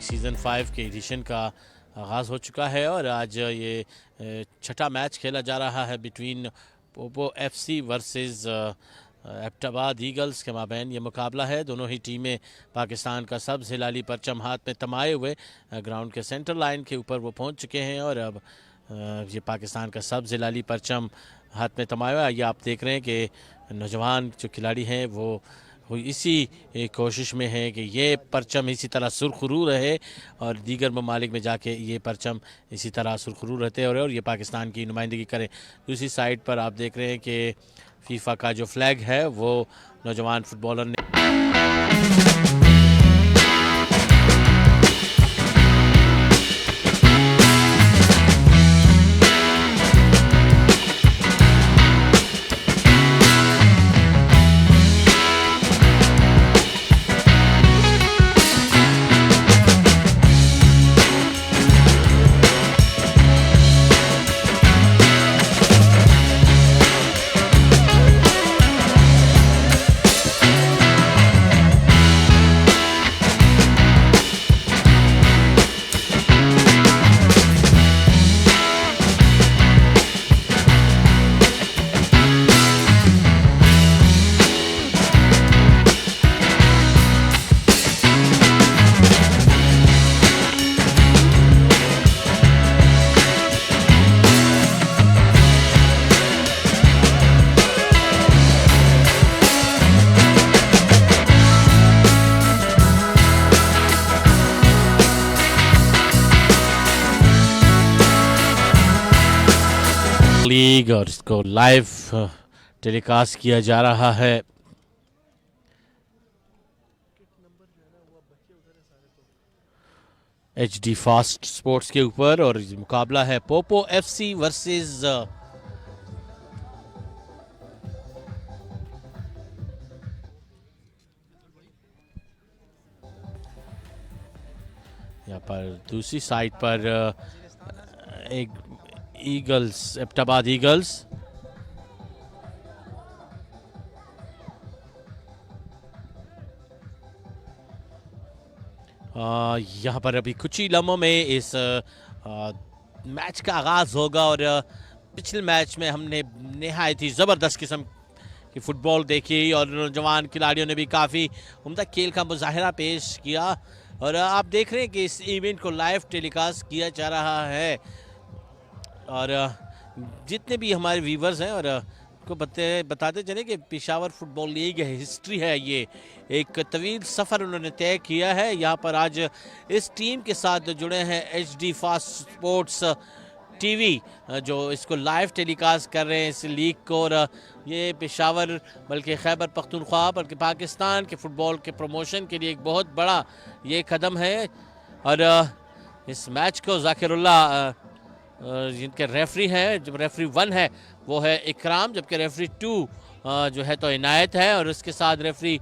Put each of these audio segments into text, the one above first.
Season 5 के addition का आगाज़ हो चुका है और आज ये छठा मैच खेला जा रहा है between Poopó FC versus Abbottabad eagles के माबैन ये मुकाबला है। दोनों ही टीमें पाकिस्तान का सब्ज़ हिलाली परचम हाथ में थमाए हुए ग्राउंड के सेंटर लाइन के ऊपर वो पहुंच चुके हैं और अब ये पाकिस्तान का सब्ज़ हिलाली परचम हाथ में थमाया हुआ। ये आप देख रहे हैं कि नौजवान जो खिलाड़ी हैं वो इसी कोशिश में है कि ये परचम इसी तरह सुरखरू रहे और दीगर ममालिक में जाके ये परचम इसी तरह सुरखरू रहते और ये पाकिस्तान की नुमाइंदगी करें। दूसरी साइड पर आप देख रहे हैं कि फीफा का जो फ्लैग है वो नौजवान फुटबॉलर ने लीग और इसको लाइव टेलीकास्ट किया जा रहा है। HD फास्ट स्पोर्ट्स के ऊपर और मुकाबला है पोपो एफसी वर्सेस यहाँ पर दूसरी साइड पर एक ईगल्स एबटाबाद ईगल्स यहाँ पर अभी कुछ ही लम्हों में इस मैच का आगाज़ होगा और पिछले मैच में हमने नहायत ही ज़बरदस्त किस्म की फ़ुटबॉल देखी और नौजवान खिलाड़ियों ने भी काफ़ी उम्दा खेल का मुजाहरा पेश किया और आप देख रहे हैं कि इस इवेंट को लाइव टेलीकास्ट किया जा रहा है और जितने भी हमारे व्यूवर्स हैं और को बताते चले कि पेशावर फुटबॉल लीग हिस्ट्री है, ये एक तवील सफ़र उन्होंने तय किया है। यहाँ पर आज इस टीम के साथ जुड़े हैं HD फास्ट स्पोर्ट्स टीवी जो इसको लाइव टेलीकास्ट कर रहे हैं इस लीग को और ये पेशावर बल्कि खैबर पख्तूनख्वा बल्कि पाकिस्तान के फ़ुटबॉल के प्रमोशन के लिए एक बहुत बड़ा ये कदम है और इस मैच को ज़ाकिरुल्लाह जिनके रेफरी हैं, जब रेफरी 1 है वो है इकराम, जबकि रेफरी 2 जो है तो इनायत है और उसके साथ रेफरी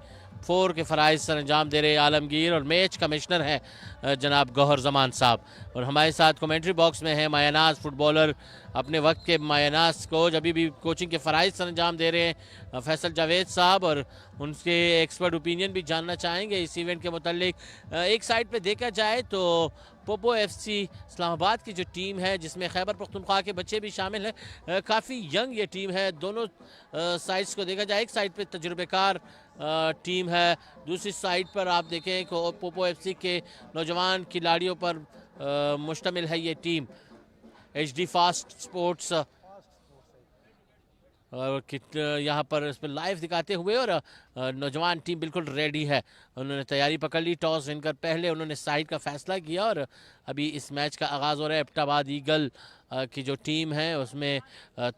4 के फ़राइज़ सर अंजाम दे रहे आलमगीर और मैच कमिश्नर हैं जनाब गौहर जमान साहब और हमारे साथ कमेंट्री बॉक्स में है मायानाज फुटबॉलर, अपने वक्त के मायानाज कोच, अभी भी कोचिंग के फ़राइज़ सर अंजाम दे रहे हैं फैसल जावेद साहब और उनके एक्सपर्ट ओपिनियन भी जानना चाहेंगे इस इवेंट के मुतालिक। एक साइड पे देखा जाए तो पोपो एफसी इस्लामाबाद की जो टीम है जिसमें खैबर पख्तूनख्वा के बच्चे भी शामिल हैं, काफ़ी यंग ये टीम है। दोनों साइड्स को देखा जाए, एक साइड पे तजुर्बेकार टीम है, दूसरी साइड पर आप देखें कि पोपो एफसी के नौजवान खिलाड़ियों पर मुश्तमिल है ये टीम। HD फास्ट स्पोर्ट्स और यहाँ पर इस पर लाइव दिखाते हुए और नौजवान टीम बिल्कुल रेडी है, उन्होंने तैयारी पकड़ ली। टॉस विन कर पहले उन्होंने साइड का फैसला किया और अभी इस मैच का आगाज़ हो रहा है। एबटाबाद ईगल की जो टीम है उसमें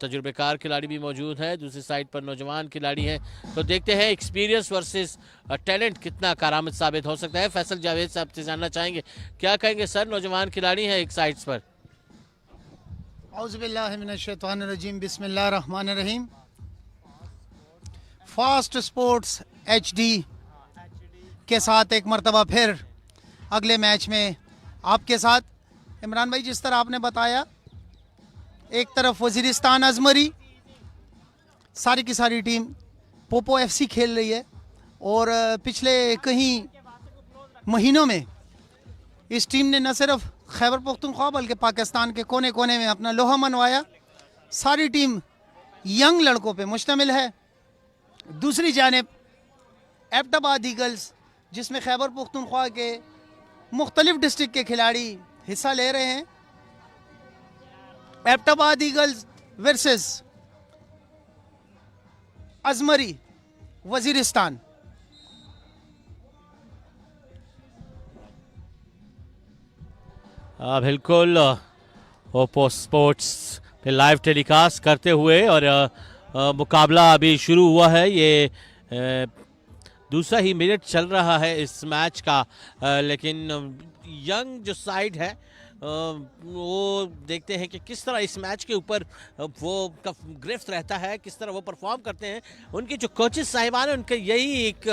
तजुर्बेकार खिलाड़ी भी मौजूद है, दूसरी साइड पर नौजवान खिलाड़ी हैं, तो देखते हैं एक्सपीरियंस वर्सेस टैलेंट कितना कारआमद साबित हो सकता है। फैसल जावेद साहब से जानना चाहेंगे, क्या कहेंगे सर, नौजवान खिलाड़ी हैं एक साइड्स पर? औज़ुबिल्लाहिमिनश्शैतानिर्रजीम, बिस्मिल्लाहिर्रहमानिर्रहीम। फास्ट स्पोर्ट्स HD के साथ एक मरतबा फिर अगले मैच में आपके साथ। इमरान भाई, जिस तरह आपने बताया, एक तरफ वज़ीरिस्तान अजमरी सारी की सारी टीम पोपो FC खेल रही है और पिछले कहीं महीनों में इस टीम ने न सिर्फ खैबर पख्तूनख्वा बल्कि पाकिस्तान के कोने कोने में अपना लोहा मनवाया। सारी टीम यंग लड़कों पे मुश्तमिल है। दूसरी जानिब एबटाबाद ईगल्स, जिसमें खैबर पख्तूनख्वा के मुख्तलिफ डिस्ट्रिक्ट के खिलाड़ी हिस्सा ले रहे हैं। Abbottabad Eagles versus Ajmari Waziristan. बिल्कुल ओपो स्पोर्ट्स पे लाइव टेलीकास्ट करते हुए और मुकाबला अभी शुरू हुआ है। ये दूसरा ही मिनट चल रहा है इस मैच का, लेकिन यंग जो साइड है वो देखते हैं कि किस तरह इस मैच के ऊपर वो गिरफ्त रहता है, किस तरह वो परफॉर्म करते हैं। उनके जो कोचेस साहिबान हैं उनका यही एक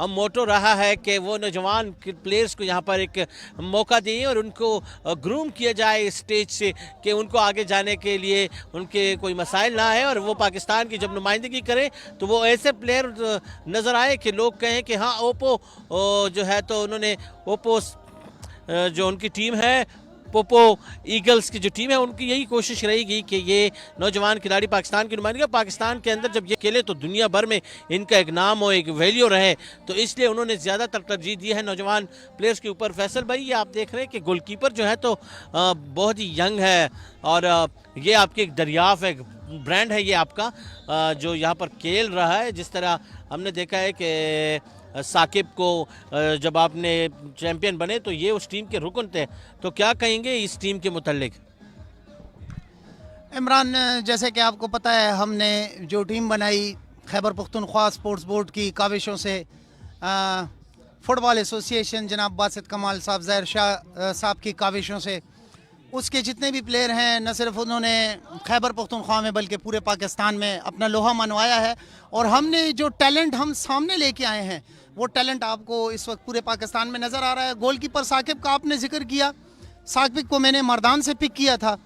मोटो रहा है कि वो नौजवान प्लेयर्स को यहाँ पर एक मौका दें और उनको ग्रूम किया जाए स्टेज से, कि उनको आगे जाने के लिए उनके कोई मसाइल ना आए और वो पाकिस्तान की जब नुमाइंदगी करें तो वो ऐसे प्लेयर नज़र आए कि लोग कहें कि हाँ ओपो जो है, तो उन्होंने ओपो जो उनकी टीम है, पोपो ईगल्स की जो टीम है, उनकी यही कोशिश रहेगी कि ये नौजवान खिलाड़ी पाकिस्तान की नुमाइंदगी, पाकिस्तान के अंदर जब ये खेले तो दुनिया भर में इनका एक नाम हो, एक वैल्यू रहे, तो इसलिए उन्होंने ज़्यादातर तरजीह दी है नौजवान प्लेयर्स के ऊपर। फैसल भाई, ये आप देख रहे हैं कि गोलकीपर जो है तो बहुत ही यंग है और ये आपकी एक दरियाफ़ है, ब्रांड है ये आपका, जो यहाँ पर खेल रहा है। जिस तरह हमने देखा है कि साकिब को जब आपने चैंपियन बने तो ये उस टीम के रुकन थे, तो क्या कहेंगे इस टीम के मुतल्लिक? इमरान, जैसे कि आपको पता है, हमने जो टीम बनाई खैबर पख्तूनख्वा स्पोर्ट्स बोर्ड की काविशों से, फुटबॉल एसोसिएशन जनाब बासित कमाल साहब, ज़ाहिर शाह साहब की काविशों से, उसके जितने भी प्लेयर हैं, न सिर्फ उन्होंने खैबर पख्तूनख्वा में बल्कि पूरे पाकिस्तान में अपना लोहा मनवाया है। और हमने जो टैलेंट हम सामने लेके आए हैं वो टैलेंट आपको इस वक्त पूरे पाकिस्तान में नज़र आ रहा है। गोलकीपर साकिब का आपने जिक्र किया, साकिब को मैंने मर्दान से पिक किया था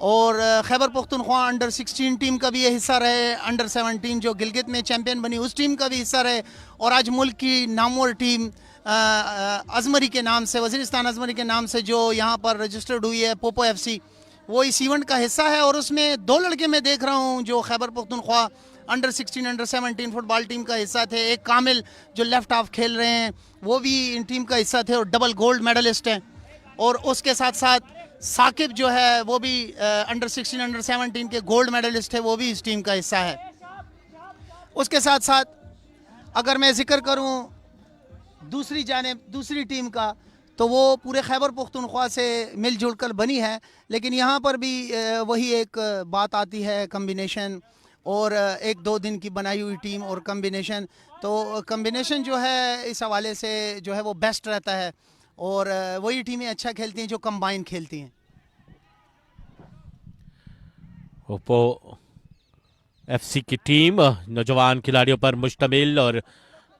और खैबर पख्तूनख्वा अंडर 16 टीम का भी ये हिस्सा रहे, अंडर 17 जो गिलगित में चैम्पियन बनी उस टीम का भी हिस्सा रहे, और आज मुल्क की नामवर टीम अजमरी के नाम से, वजीरिस्तान अजमरी के नाम से जो यहाँ पर रजिस्टर्ड हुई है, पोपो FC, वो इस इवेंट का हिस्सा है। और उसमें 2 लड़के मैं देख रहा हूँ जो Khyber Pakhtunkhwa under 16 under 17 football team का हिस्सा थे। एक कामिल जो लेफ्ट हाफ खेल रहे हैं वो भी इन टीम का हिस्सा थे और डबल गोल्ड मेडलिस्ट हैं। और उसके साथ साथ साकिब जो है वो भी अंडर 16 अंडर 17 के गोल्ड मेडलिस्ट है, वो भी इस टीम का हिस्सा है। उसके साथ साथ अगर मैं जिक्र करूं दूसरी जानिब दूसरी टीम का, तो वो पूरे खैबर पख्तूनख्वा से मिलजुल कर बनी है, लेकिन यहाँ पर भी वही एक बात आती है, कम्बिनेशन और 1-2 दिन की बनाई हुई टीम और कम्बिनेशन। तो कम्बिनेशन जो है इस हवाले से जो है वो बेस्ट रहता है और वही टीमें अच्छा खेलती हैं जो कंबाइन खेलती हैं। ओप्पो FC की टीम नौजवान खिलाड़ियों पर मुश्तमिल, और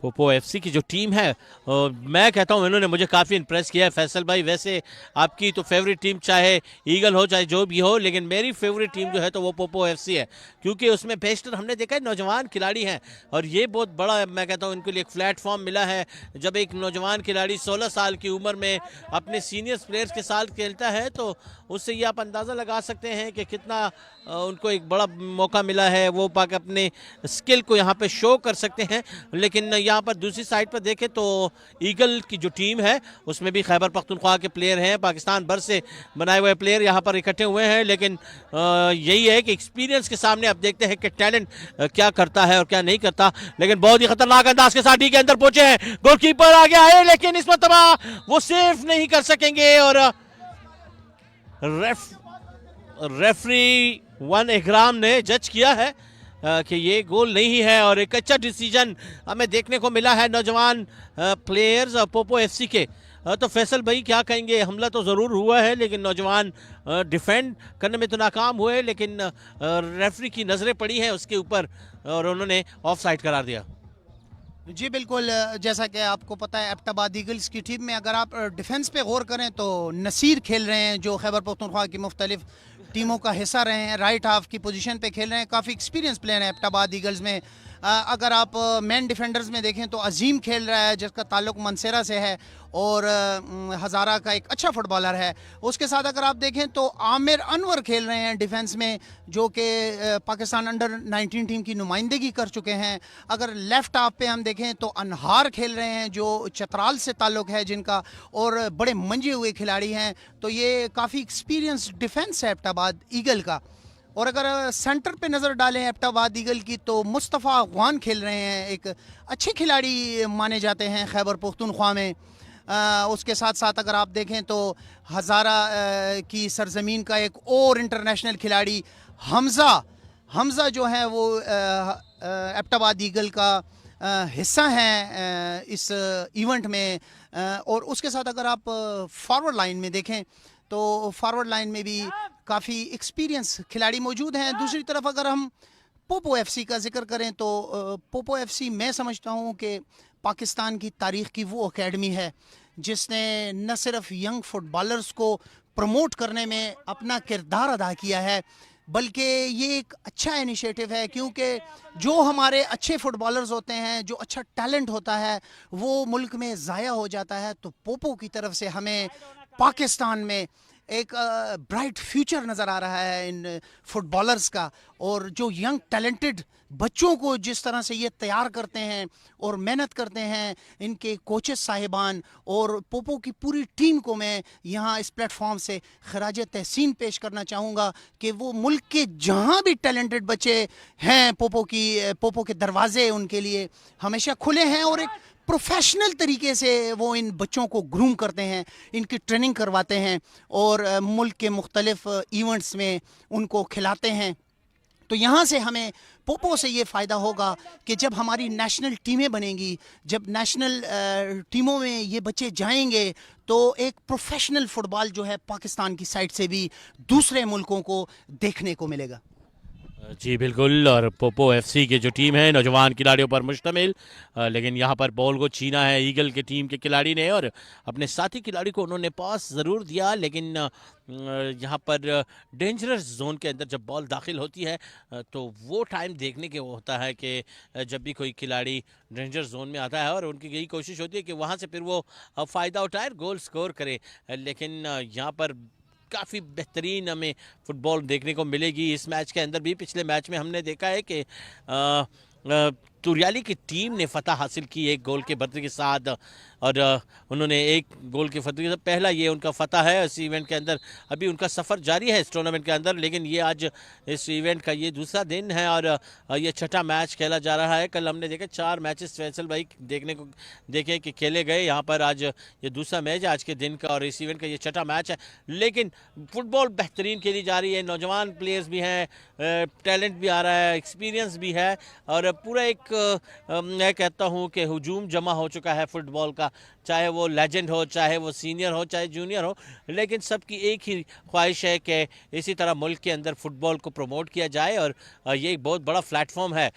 पोपो FC की जो टीम है मैं कहता हूँ इन्होंने मुझे काफ़ी इंप्रेस किया है। फैसल भाई, वैसे आपकी तो फेवरेट टीम चाहे ईगल हो चाहे जो भी हो, लेकिन मेरी फेवरेट टीम जो है तो वो पोपो FC है, क्योंकि उसमें बेस्टर हमने देखा है नौजवान खिलाड़ी हैं और ये बहुत बड़ा मैं कहता हूँ इनके लिए एक प्लेटफॉर्म मिला है। जब एक नौजवान खिलाड़ी 16 साल की उम्र में अपने सीनियर्स प्लेयर्स के साथ खेलता है तो उससे ये आप अंदाज़ा लगा सकते हैं कि कितना उनको एक बड़ा मौका मिला है, वो पाक अपने स्किल को यहाँ पे शो कर सकते हैं। लेकिन यहाँ पर दूसरी साइड पर देखें तो ईगल की जो टीम है उसमें भी खैबर पख्तूनख्वा के प्लेयर हैं, पाकिस्तान भर से बनाए हुए प्लेयर यहाँ पर इकट्ठे हुए हैं। लेकिन यही है कि एक्सपीरियंस के सामने अब देखते हैं कि टैलेंट क्या करता है और क्या नहीं करता। लेकिन बहुत ही खतरनाक अंदाज के साथ डी के अंदर पहुंचे हैं, गोलकीपर आ गया है लेकिन इस मरतबा वो सेफ नहीं कर सकेंगे और रेफरी वन इकराम ने जज किया है कि ये गोल नहीं है और एक अच्छा डिसीजन हमें देखने को मिला है नौजवान प्लेयर्स पोपो FC के। तो फैसल भाई क्या कहेंगे, हमला तो ज़रूर हुआ है लेकिन नौजवान डिफेंड करने में तो नाकाम हुए, लेकिन रेफरी की नज़रें पड़ी हैं उसके ऊपर और उन्होंने ऑफ साइड करार दिया। जी बिल्कुल, जैसा कि आपको पता है एबटाबाद ईगल्स की टीम में अगर आप डिफेंस पे गौर करें तो नसीर खेल रहे हैं जो खैबर पख्तूनख्वा की मुख्तलिफ टीमों का हिस्सा रहे हैं, राइट हाफ की पोजीशन पे खेल रहे हैं, काफ़ी एक्सपीरियंस प्लेयर हैं एबटाबाद ईगल्स में। अगर आप मेन डिफेंडर्स में देखें तो अजीम खेल रहा है जिसका ताल्लुक मनसेरा से है और हज़ारा का एक अच्छा फुटबॉलर है। उसके साथ अगर आप देखें तो आमिर अनवर खेल रहे हैं डिफेंस में, जो कि पाकिस्तान अंडर 19 टीम की नुमाइंदगी कर चुके हैं। अगर लेफ़्ट हाफ पे हम देखें तो अनहार खेल रहे हैं जो चतराल से ताल्लुक़ है जिनका, और बड़े मंजे हुए खिलाड़ी हैं। तो ये काफ़ी एक्सपीरियंस डिफेंस है एबटाबाद ईगल का। और अगर सेंटर पे नज़र डालें एबटाबाद ईगल की तो मुस्तफ़ा अफ़गान खेल रहे हैं, एक अच्छे खिलाड़ी माने जाते हैं खैबर पख्तूनख्वा में। उसके साथ साथ अगर आप देखें तो हज़ारा की सरजमीन का एक और इंटरनेशनल खिलाड़ी हमज़ा जो है वो एबटाबाद ईगल का हिस्सा हैं इस इवेंट में। और उसके साथ अगर आप फॉरवर्ड लाइन में देखें तो फॉरवर्ड लाइन में भी काफ़ी एक्सपीरियंस खिलाड़ी मौजूद हैं। दूसरी तरफ अगर हम पोपो एफसी का जिक्र करें तो पोपो एफसी मैं समझता हूं कि पाकिस्तान की तारीख़ की वो एकेडमी है जिसने न सिर्फ यंग फुटबॉलर्स को प्रमोट करने में अपना किरदार अदा किया है, बल्कि ये एक अच्छा इनिशिएटिव है, क्योंकि जो हमारे अच्छे फुटबॉलर्स होते हैं, जो अच्छा टैलेंट होता है, वो मुल्क में ज़ाया हो जाता है। तो पोपो की तरफ से हमें पाकिस्तान में एक ब्राइट फ्यूचर नज़र आ रहा है इन फुटबॉलर्स का। और जो यंग टैलेंटेड बच्चों को जिस तरह से ये तैयार करते हैं और मेहनत करते हैं इनके कोचेस साहिबान और पोपो की पूरी टीम को मैं यहाँ इस प्लेटफॉर्म से खराज तहसीन पेश करना चाहूँगा कि वो मुल्क के जहाँ भी टैलेंटेड बच्चे हैं, पोपो के दरवाजे उनके लिए हमेशा खुले हैं और एक प्रोफेशनल तरीके से वो इन बच्चों को ग्रूम करते हैं, इनकी ट्रेनिंग करवाते हैं और मुल्क के मुख्तलिफ इवेंट्स में उनको खिलाते हैं। तो यहाँ से हमें पोपो से ये फ़ायदा होगा कि जब हमारी नेशनल टीमें बनेंगी, जब नेशनल टीमों में ये बच्चे जाएंगे तो एक प्रोफेशनल फ़ुटबॉल जो है पाकिस्तान की साइड से भी दूसरे मुल्कों को देखने को मिलेगा। जी बिल्कुल। और पोपो एफसी की जो टीम है नौजवान खिलाड़ियों पर मुश्तमिल, लेकिन यहाँ पर बॉल को छीना है ईगल की टीम के खिलाड़ी ने और अपने साथी खिलाड़ी को उन्होंने पास ज़रूर दिया, लेकिन यहाँ पर डेंजरस जोन के अंदर जब बॉल दाखिल होती है तो वो टाइम देखने के वो होता है कि जब भी कोई खिलाड़ी डेंजर जोन में आता है और उनकी यही कोशिश होती है कि वहाँ से फिर वो फ़ायदा उठाए, गोल स्कोर करे। लेकिन यहाँ पर काफ़ी बेहतरीन हमें फुटबॉल देखने को मिलेगी इस मैच के अंदर भी। पिछले मैच में हमने देखा है कि तुरियाली की टीम ने फतह हासिल की एक गोल के बदले के साथ, और उन्होंने एक गोल के फतह के साथ पहला ये उनका फतह है इस इवेंट के अंदर। अभी उनका सफ़र जारी है इस टूर्नामेंट के अंदर, लेकिन ये आज इस इवेंट का ये दूसरा दिन है और ये छठा मैच खेला जा रहा है। कल हमने देखे 4 मैचेस फैसल भाई देखे कि खेले गए, यहाँ पर आज ये दूसरा मैच है आज के दिन का और इस इवेंट का ये छठा मैच है। लेकिन फुटबॉल बेहतरीन खेली जा रही है, नौजवान प्लेयर्स भी हैं, टैलेंट भी आ रहा है, एक्सपीरियंस भी है और पूरा एक मैं कहता हूँ कि हुजूम जमा हो चुका है फुटबॉल का, चाहे वो लेजेंड हो, चाहे वो सीनियर हो, चाहे जूनियर हो, लेकिन सबकी एक ही ख्वाहिश है कि इसी तरह मुल्क के अंदर फ़ुटबॉल को प्रमोट किया जाए। और ये एक बहुत बड़ा प्लेटफॉर्म है।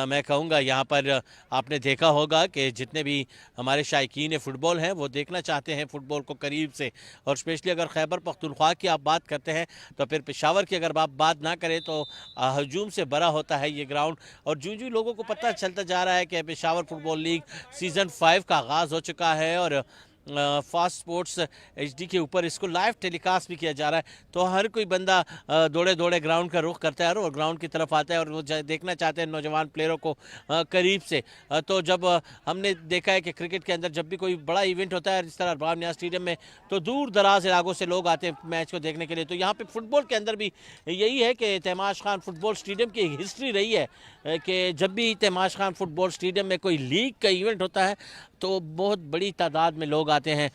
मैं कहूँगा यहाँ पर आपने देखा होगा कि जितने भी हमारे शायकीन फ़ुटबॉल हैं वो देखना चाहते हैं फ़ुटबॉल को करीब से, और स्पेशली अगर खैबर पख्तूनख्वा की आप बात करते हैं तो फिर पेशावर की अगर आप बात ना करें तो हजूम से भरा होता है ये ग्राउंड। और जो लोगों को पता चलता जा रहा है कि पेशावर फुटबॉल लीग सीज़न 5 का आगाज़ हो चुका है और फास्ट स्पोर्ट्स HD के ऊपर इसको लाइव टेलीकास्ट भी किया जा रहा है, तो हर कोई बंदा दौड़े ग्राउंड का रुख करता है और ग्राउंड की तरफ आता है और वो देखना चाहते हैं नौजवान प्लेयरों को करीब से। तो जब हमने देखा है कि क्रिकेट के अंदर जब भी कोई बड़ा इवेंट होता है इस तरह अरबाब नियाज़ स्टेडियम में तो दूर दराज इलाकों से लोग आते हैं मैच को देखने के लिए। तो यहाँ पर फुटबॉल के अंदर भी यही है कि तमाश खान फुटबॉल स्टेडियम की एक हिस्ट्री रही है कि जब भी तमाश खान फुटबॉल स्टेडियम में कोई लीग का इवेंट होता है तो बहुत बड़ी तादाद में लोग आते हैं।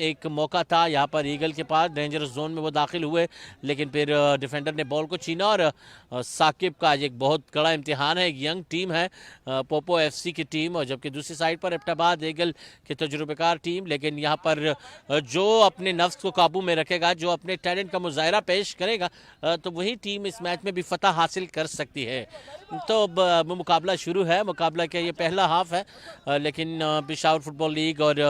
एक मौका था यहाँ पर ईगल के पास डेंजरस जोन में वो दाखिल हुए, लेकिन फिर डिफेंडर ने बॉल को छीना और साकिब का आज एक बहुत कड़ा इम्तिहान है। एक यंग टीम है पोपो एफसी की टीम, और जबकि दूसरी साइड पर एबटाबाद ईगल की तजुर्बेकार टीम। लेकिन यहाँ पर जो अपने नफ्स को काबू में रखेगा, जो अपने टैलेंट का मुजाहरा पेश करेगा, तो वही टीम इस मैच में भी फतह हासिल कर सकती है। तो अब मुकाबला शुरू है, मुकाबला का ये पहला हाफ है, लेकिन पेशावर फुटबॉल लीग और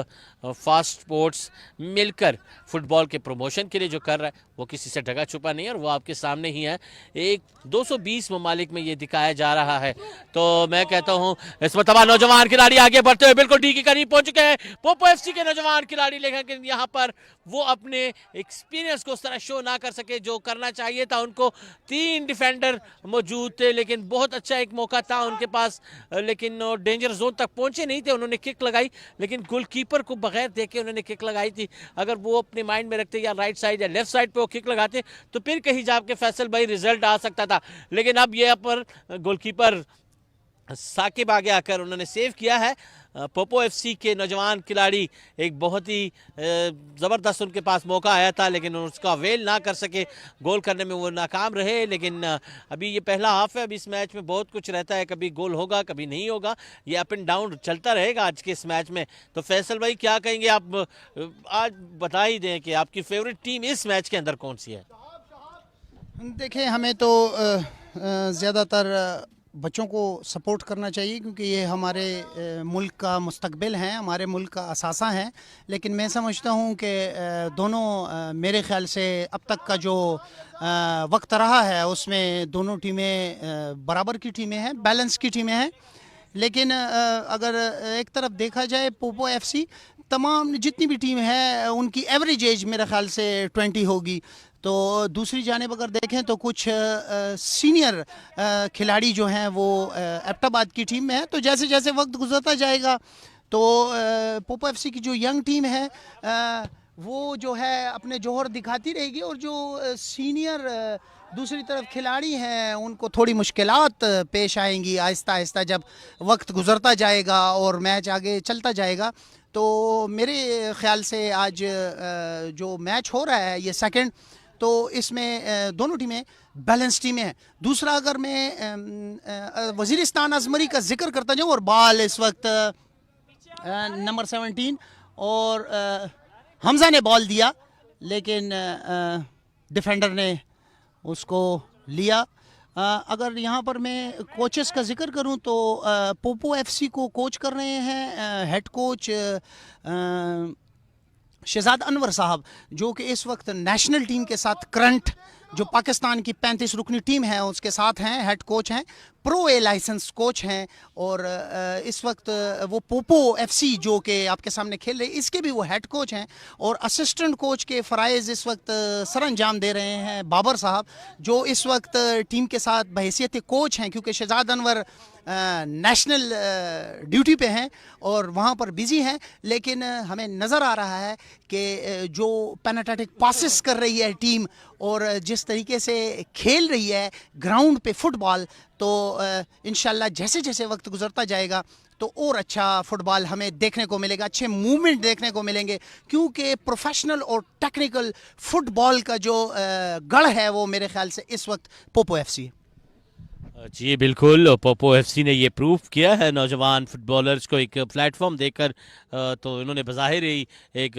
फास्ट स्पोर्ट्स मिलकर फुटबॉल के प्रमोशन के लिए जो कर रहा है वो किसी से ढका छुपा नहीं है और वो आपके सामने ही है। एक 220 ममालिक में ये दिखाया जा रहा है। तो मैं कहता हूँ इस मरतबा नौजवान खिलाड़ी आगे बढ़ते हुए बिल्कुल डी के करीब पहुंच चुके हैं पोपो एफसी के नौजवान खिलाड़ी, लेकिन यहाँ पर वो अपने एक्सपीरियंस को उस तरह शो ना कर सके जो करना चाहिए था। उनको 3 डिफेंडर मौजूद थे, लेकिन बहुत अच्छा एक मौका था उनके पास, लेकिन डेंजर जोन तक पहुंचे नहीं थे। उन्होंने किक लगाई, लेकिन गोलकीपर को बगैर देखे उन्होंने किक लगाई थी। अगर वो अपने माइंड में रखते या राइट साइड या लेफ्ट साइड पे वो किक लगाते तो फिर कहीं जाके फैसल भाई रिजल्ट आ सकता था। लेकिन अब ये पर गोलकीपर साकिब आगे आकर उन्होंने सेव किया है। पोपो एफसी के नौजवान खिलाड़ी, एक बहुत ही ज़बरदस्त उनके पास मौका आया था, लेकिन उसका अवेल ना कर सके, गोल करने में वो नाकाम रहे। लेकिन अभी ये पहला हाफ है, अभी इस मैच में बहुत कुछ रहता है, कभी गोल होगा कभी नहीं होगा, ये अप एंड डाउन चलता रहेगा आज के इस मैच में। तो फैसल भाई क्या कहेंगे आप, आज बता ही दें कि आपकी फेवरेट टीम इस मैच के अंदर कौन सी है? देखिए, हमें तो ज़्यादातर बच्चों को सपोर्ट करना चाहिए, क्योंकि ये हमारे मुल्क का मुस्तकबिल हैं, हमारे मुल्क का असासा हैं। लेकिन मैं समझता हूँ कि दोनों मेरे ख़्याल से अब तक का जो वक्त रहा है उसमें दोनों टीमें बराबर की टीमें हैं, बैलेंस की टीमें हैं। लेकिन अगर एक तरफ देखा जाए, पोपो एफसी तमाम जितनी भी टीम है उनकी एवरेज एज मेरे ख़्याल से 20 होगी। तो दूसरी जानिब अगर देखें तो कुछ सीनियर खिलाड़ी जो हैं वो एबटाबाद की टीम में हैं। तो जैसे जैसे वक्त गुजरता जाएगा तो पोपो एफसी की जो यंग टीम है वो जो है अपने जौहर दिखाती रहेगी, और जो सीनियर दूसरी तरफ खिलाड़ी हैं उनको थोड़ी मुश्किलात पेश आएंगी आहिस्ता आहिस्ता जब वक्त गुजरता जाएगा और मैच आगे चलता जाएगा। तो मेरे ख़्याल से आज जो मैच हो रहा है ये सेकंड, तो इसमें दोनों टीमें बैलेंस टीमें हैं। दूसरा, अगर मैं वज़ीरिस्तान अज़मरी का जिक्र करता जाऊँ, और बॉल इस वक्त नंबर 17 और हमज़ा ने बॉल दिया, लेकिन डिफेंडर ने उसको लिया। अगर यहाँ पर मैं कोचेस का जिक्र करूँ तो पोपो एफसी को कोच कर रहे हैं हेड कोच शहजाद अनवर साहब, जो कि इस वक्त नेशनल टीम के साथ करंट जो पाकिस्तान की 35 रुकनी टीम है उसके साथ हैं, हेड कोच हैं, प्रो ए लाइसेंस कोच हैं। और इस वक्त वो पोपो एफसी जो कि आपके सामने खेल रहे इसके भी वो हेड कोच हैं। और असिस्टेंट कोच के फ़राइज़ इस वक्त सर अंजाम दे रहे हैं बाबर साहब, जो इस वक्त टीम के साथ बहैसियत कोच हैं, क्योंकि शहजाद अनवर नेशनल ड्यूटी पे हैं और वहाँ पर बिज़ी हैं। लेकिन हमें नज़र आ रहा है कि जो पेनाल्टी पासेस कर रही है टीम और जिस तरीके से खेल रही है ग्राउंड पे फुटबॉल, तो इंशाल्लाह जैसे जैसे वक्त गुजरता जाएगा तो और अच्छा फुटबॉल हमें देखने को मिलेगा, अच्छे मूवमेंट देखने को मिलेंगे। क्योंकि प्रोफेशनल और टेक्निकल फुटबॉल का जो गढ़ है वो मेरे ख्याल से इस वक्त पोपो एफसी है। जी बिल्कुल, पोपो एफसी ने ये प्रूफ किया है नौजवान फुटबॉलर्स को एक प्लेटफॉर्म देकर। तो इन्होंने बज़ाहिर ही एक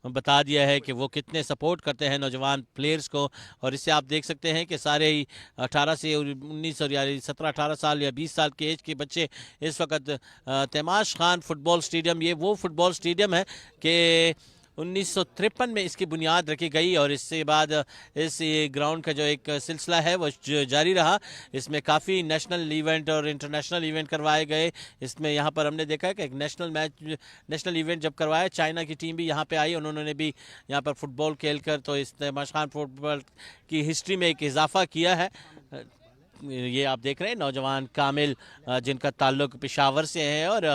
बता दिया है कि वो कितने सपोर्ट करते हैं नौजवान प्लेयर्स को। और इससे आप देख सकते हैं कि सारे ही 18 से 19 और या 17-18 साल या 20 साल के एज के बच्चे इस वक्त तैमाश खान फुटबॉल स्टेडियम, ये वो फुटबॉल स्टेडियम है कि 1953 में इसकी बुनियाद रखी गई और इससे बाद इस ग्राउंड का जो एक सिलसिला है वो जारी रहा। इसमें काफ़ी नेशनल इवेंट और इंटरनेशनल इवेंट करवाए गए। इसमें यहाँ पर हमने देखा है कि एक नेशनल इवेंट जब करवाया, चाइना की टीम भी यहाँ पे आई, उन्होंने भी यहाँ पर फुटबॉल खेलकर तो इस तैमाश खान फुटबॉल की हिस्ट्री में एक इजाफा किया है। ये आप देख रहे हैं नौजवान कामिल जिनका ताल्लुक पेशावर से है और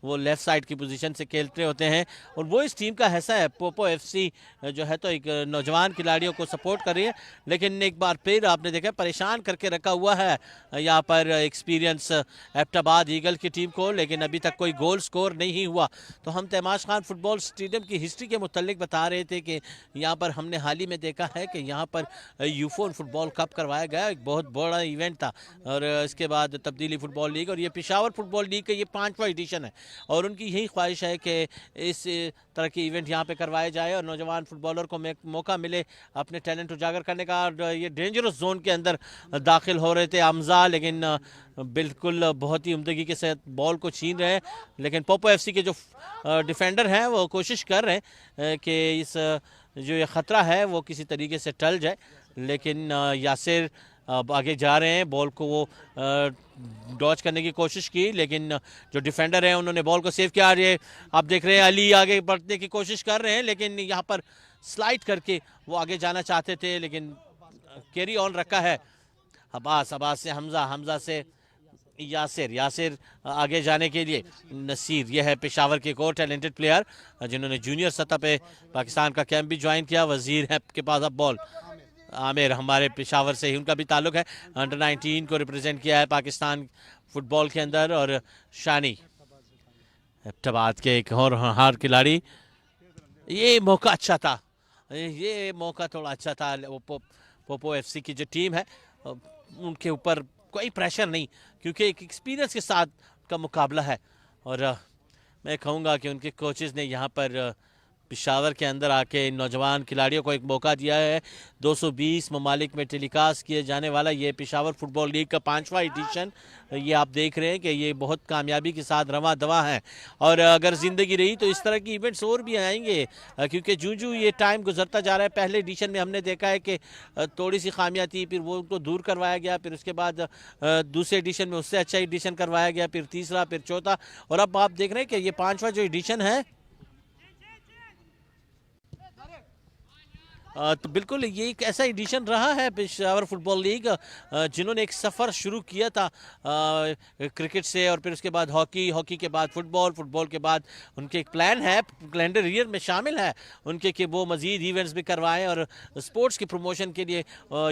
वो लेफ़्ट साइड की पोजीशन से खेलते होते हैं और वो इस टीम का हिस्सा है। पोपो एफसी जो है तो एक नौजवान खिलाड़ियों को सपोर्ट कर रही है, लेकिन एक बार फिर आपने देखा परेशान करके रखा हुआ है यहाँ पर एक्सपीरियंस एबटाबाद ईगल की टीम को, लेकिन अभी तक कोई गोल स्कोर नहीं हुआ। तो हम तैमाश खान फुटबॉल स्टेडियम की हिस्ट्री के मुतल्लिक बता रहे थे कि यहाँ पर हमने हाल ही में देखा है कि यहाँ पर यूफोन फुटबॉल कप करवाया गया, एक बहुत बड़ा इवेंट इवेंट था और इसके बाद तब्दीली फ़ुटबॉल लीग, और ये पेशावर फ़ुटबॉल लीग का ये 5वां एडिशन है और उनकी यही ख्वाहिश है कि इस तरह के इवेंट यहाँ पे करवाए जाए और नौजवान फुटबॉलर को मौका मिले अपने टैलेंट उजागर करने का। और ये डेंजरस जोन के अंदर दाखिल हो रहे थे हमजा, लेकिन बिल्कुल बहुत ही उम्दगी के साथ बॉल को छीन रहे हैं, लेकिन पोपो एफसी के जो डिफेंडर हैं वो कोशिश कर रहे हैं कि इस जो ये ख़तरा है वो किसी तरीके से टल जाए, लेकिन यासिर अब आगे जा रहे हैं, बॉल को वो डॉच करने की कोशिश की, लेकिन जो डिफेंडर हैं उन्होंने बॉल को सेव किया। ये आप देख रहे हैं अली आगे बढ़ने की कोशिश कर रहे हैं, लेकिन यहाँ पर स्लाइड करके वो आगे जाना चाहते थे, लेकिन कैरी ऑन रखा है अब्बास से हमजा से यासिर आगे जाने के लिए नसीर, यह है पेशावर के एक और टैलेंटेड प्लेयर जिन्होंने जूनियर सतह पे पाकिस्तान का कैंप भी ज्वाइन किया। वजीर है के पास अब बॉल, आमिर हमारे पेशावर से ही उनका भी ताल्लुक है, अंडर 19 को रिप्रेजेंट किया है पाकिस्तान फुटबॉल के अंदर। और शानी एबटाबाद के एक और हार खिलाड़ी, ये मौका अच्छा था, ये मौका थोड़ा अच्छा था। पोपो एफसी की जो टीम है उनके ऊपर कोई प्रेशर नहीं, क्योंकि एक एक्सपीरियंस के साथ का मुकाबला है और मैं कहूँगा कि उनके कोचेज़ ने यहाँ पर पेशावर के अंदर आके नौजवान खिलाड़ियों को एक मौका दिया है। 220 ममालिक में टेलीकास्ट किए जाने वाला ये पेशावर फुटबॉल लीग का 5वां एडिशन, ये आप देख रहे हैं कि ये बहुत कामयाबी के साथ रवा दवा है और अगर ज़िंदगी रही तो इस तरह की इवेंट्स और भी आएंगे, क्योंकि जूं ये टाइम गुजरता जा रहा है। पहले एडिशन में हमने देखा है कि थोड़ी सी खामियां थी, फिर वो उनको दूर करवाया गया, फिर उसके बाद दूसरे एडिशन में उससे अच्छा एडिशन करवाया गया, फिर तीसरा, फिर चौथा, और अब आप देख रहे हैं कि ये 5वां जो एडिशन है तो बिल्कुल ये एक ऐसा एडिशन रहा है पेशावर फुटबॉल लीग जिन्होंने एक सफ़र शुरू किया था क्रिकेट से, और फिर उसके बाद हॉकी के बाद फुटबॉल के बाद उनके एक प्लान है, कैलेंडर ईयर में शामिल है उनके कि वो मज़ीद इवेंट्स भी करवाएं और स्पोर्ट्स की प्रमोशन के लिए